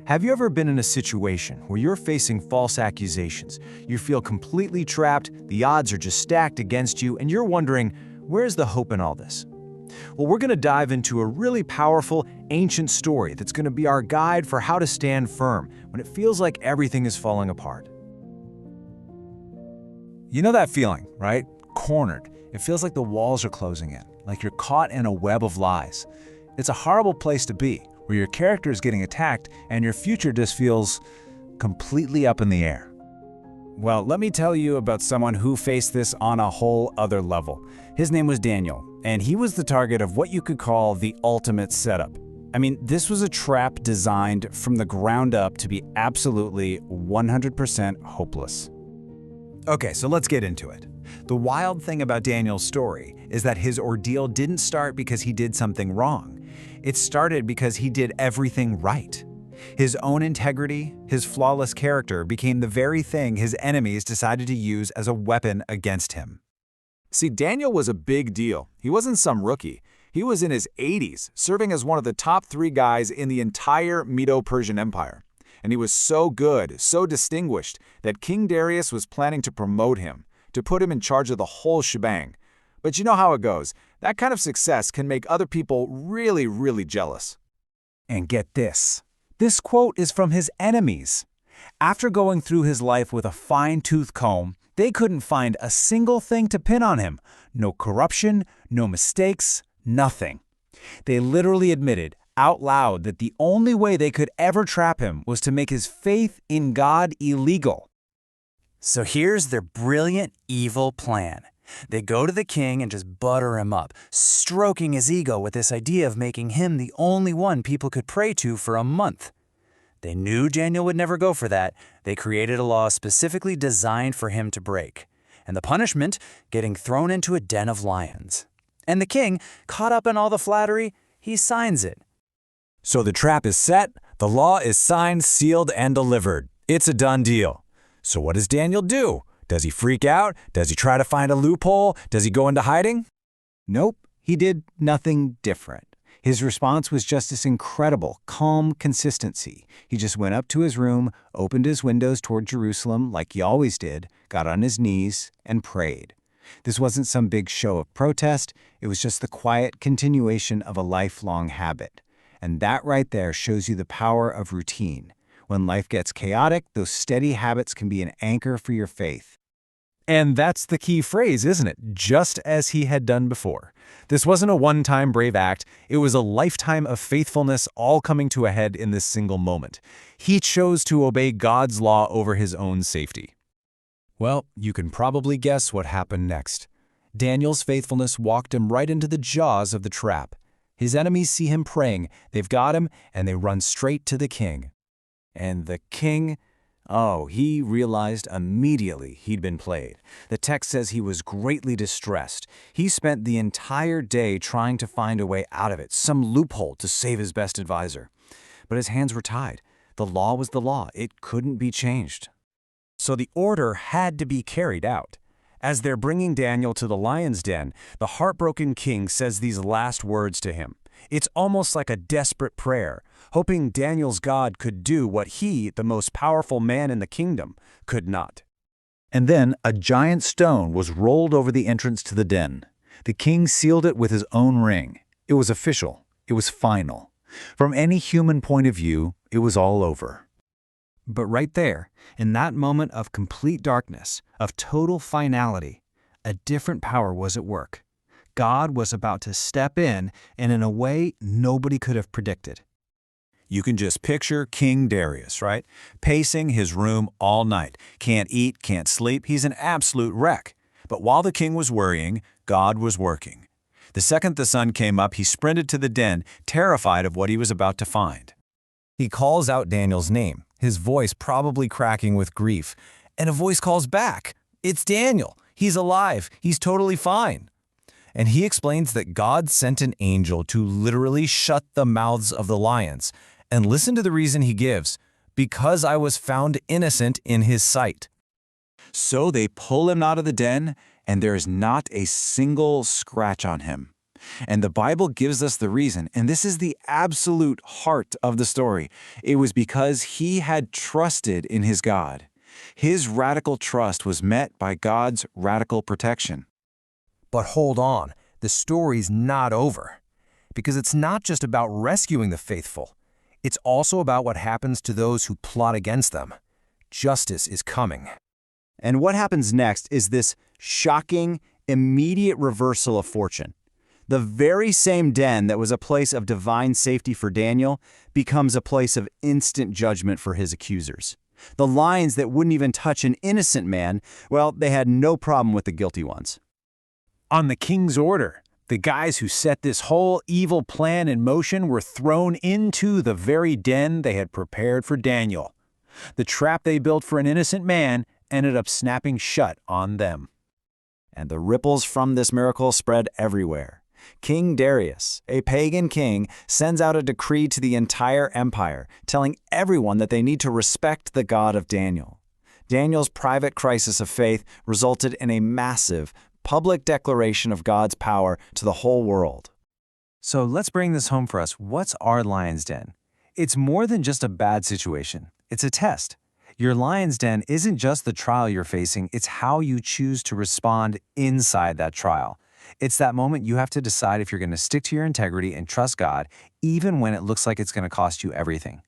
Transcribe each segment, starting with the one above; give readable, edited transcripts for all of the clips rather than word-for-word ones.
Have you ever been in a situation where you're facing false accusations? You feel completely trapped, the odds are just stacked against you, and you're wondering, where's the hope in all this? Well, we're going to dive into a really powerful, ancient story that's going to be our guide for how to stand firm when it feels like everything is falling apart. You know that feeling, right? Cornered. It feels like the walls are closing in, like you're caught in a web of lies. It's a horrible place to be, where your character is getting attacked and your future just feels completely up in the air. Well, let me tell you about someone who faced this on a whole other level. His name was Daniel, and he was the target of what you could call the ultimate setup. I mean, this was a trap designed from the ground up to be absolutely 100% hopeless. Okay, so let's get into it. The wild thing about Daniel's story is that his ordeal didn't start because he did something wrong. It started because he did everything right. His own integrity, his flawless character became the very thing his enemies decided to use as a weapon against him. See, Daniel was a big deal. He wasn't some rookie. He was in his 80s, serving as one of the top 3 guys in the entire Medo-Persian Empire. And he was so good, so distinguished, that King Darius was planning to promote him, to put him in charge of the whole shebang. But you know how it goes. That kind of success can make other people really, really jealous. And get this. This quote is from his enemies. After going through his life with a fine-tooth comb, they couldn't find a single thing to pin on him. No corruption, no mistakes, nothing. They literally admitted out loud that the only way they could ever trap him was to make his faith in God illegal. So here's their brilliant, evil plan. They go to the king and just butter him up, stroking his ego with this idea of making him the only one people could pray to for a month. They knew Daniel would never go for that. They created a law specifically designed for him to break. And the punishment, getting thrown into a den of lions. And the king, caught up in all the flattery, he signs it. So the trap is set, the law is signed, sealed, and delivered. It's a done deal. So what does Daniel do? Does he freak out? Does he try to find a loophole? Does he go into hiding? Nope, he did nothing different. His response was just this incredible, calm consistency. He just went up to his room, opened his windows toward Jerusalem like he always did, got on his knees, and prayed. This wasn't some big show of protest. It was just the quiet continuation of a lifelong habit. And that right there shows you the power of routine. When life gets chaotic, those steady habits can be an anchor for your faith. And that's the key phrase, isn't it? Just as he had done before. This wasn't a one-time brave act. It was a lifetime of faithfulness all coming to a head in this single moment. He chose to obey God's law over his own safety. Well, you can probably guess what happened next. Daniel's faithfulness walked him right into the jaws of the trap. His enemies see him praying, they've got him, and they run straight to the king. And the king, he realized immediately he'd been played. The text says he was greatly distressed. He spent the entire day trying to find a way out of it, some loophole to save his best advisor. But his hands were tied. The law was the law. It couldn't be changed. So the order had to be carried out. As they're bringing Daniel to the lion's den, the heartbroken king says these last words to him. It's almost like a desperate prayer, hoping Daniel's God could do what he, the most powerful man in the kingdom, could not. And then a giant stone was rolled over the entrance to the den. The king sealed it with his own ring. It was official. It was final. From any human point of view, it was all over. But right there, in that moment of complete darkness, of total finality, a different power was at work. God was about to step in, and in a way nobody could have predicted. You can just picture King Darius, right? Pacing his room all night. Can't eat, can't sleep. He's an absolute wreck. But while the king was worrying, God was working. The second the sun came up, he sprinted to the den, terrified of what he was about to find. He calls out Daniel's name, his voice probably cracking with grief. And a voice calls back. It's Daniel. He's alive. He's totally fine. And he explains that God sent an angel to literally shut the mouths of the lions. And listen to the reason he gives, because I was found innocent in his sight. So they pull him out of the den, and there is not a single scratch on him. And the Bible gives us the reason, and this is the absolute heart of the story. It was because he had trusted in his God. His radical trust was met by God's radical protection. But hold on, the story's not over. Because it's not just about rescuing the faithful. It's also about what happens to those who plot against them. Justice is coming. And what happens next is this shocking, immediate reversal of fortune. The very same den that was a place of divine safety for Daniel becomes a place of instant judgment for his accusers. The lions that wouldn't even touch an innocent man, well, they had no problem with the guilty ones. On the king's order, the guys who set this whole evil plan in motion were thrown into the very den they had prepared for Daniel. The trap they built for an innocent man ended up snapping shut on them. And the ripples from this miracle spread everywhere. King Darius, a pagan king, sends out a decree to the entire empire, telling everyone that they need to respect the God of Daniel. Daniel's private crisis of faith resulted in a massive, public declaration of God's power to the whole world. So let's bring this home for us. What's our lion's den? It's more than just a bad situation. It's a test. Your lion's den isn't just the trial you're facing, it's how you choose to respond inside that trial. It's that moment you have to decide if you're going to stick to your integrity and trust God, even when it looks like it's going to cost you everything.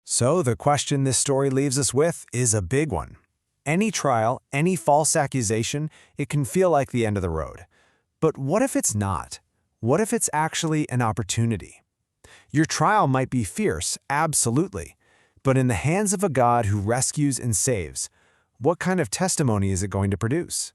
So the question this story leaves us with is a big one. Any trial, any false accusation, it can feel like the end of the road. But what if it's not? What if it's actually an opportunity? Your trial might be fierce, absolutely. But in the hands of a God who rescues and saves, what kind of testimony is it going to produce?